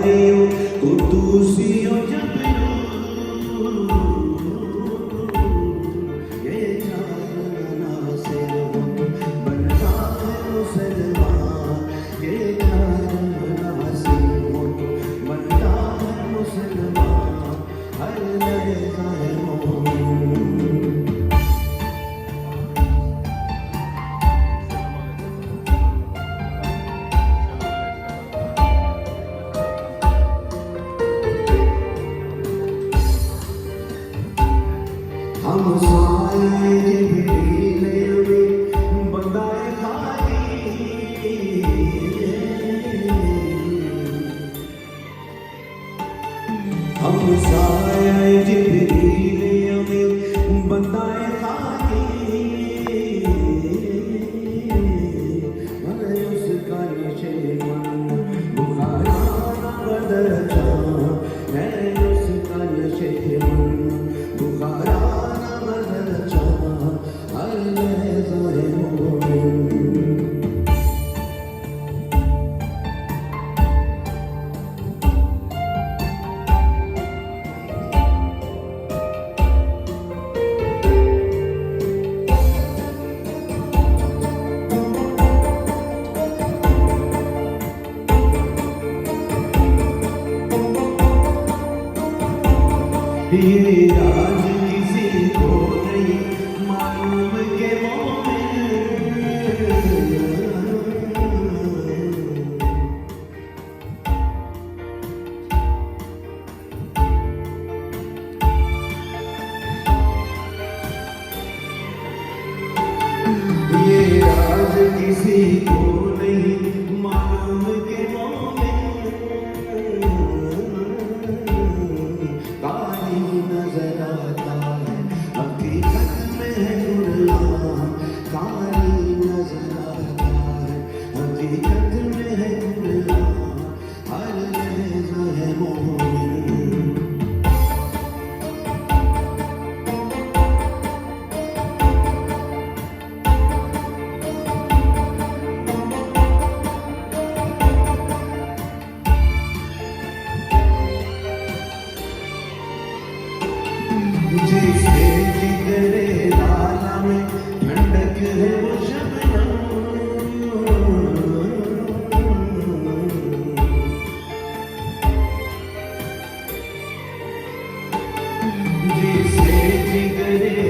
वारियों कुदूसियों जबरों ये जानना सिर्फ बनता है मुसलमान ये जानना सिर्फ बनता है मुसलमान हर लहज़ा है मोमिन हम साए जिब्रील में बंदाए खाली हम साए जिब्रील में बंदाए खाली मैं उसका नशे मन बुखारा न बदल जा मैं उसका नशे मन बुखारा ये राज किसी को नहीं मालूम के मोमिन ये राज किसी को नहीं मालूम के मोमिन नजर आता है हकीकत में है गुलाम कारी नजर आता है हकीकत में है गुलाम हर लहज़ा है मोमिन जिसके जिगरे लाला में ठंडक है वो शबनम जिसके जिगरे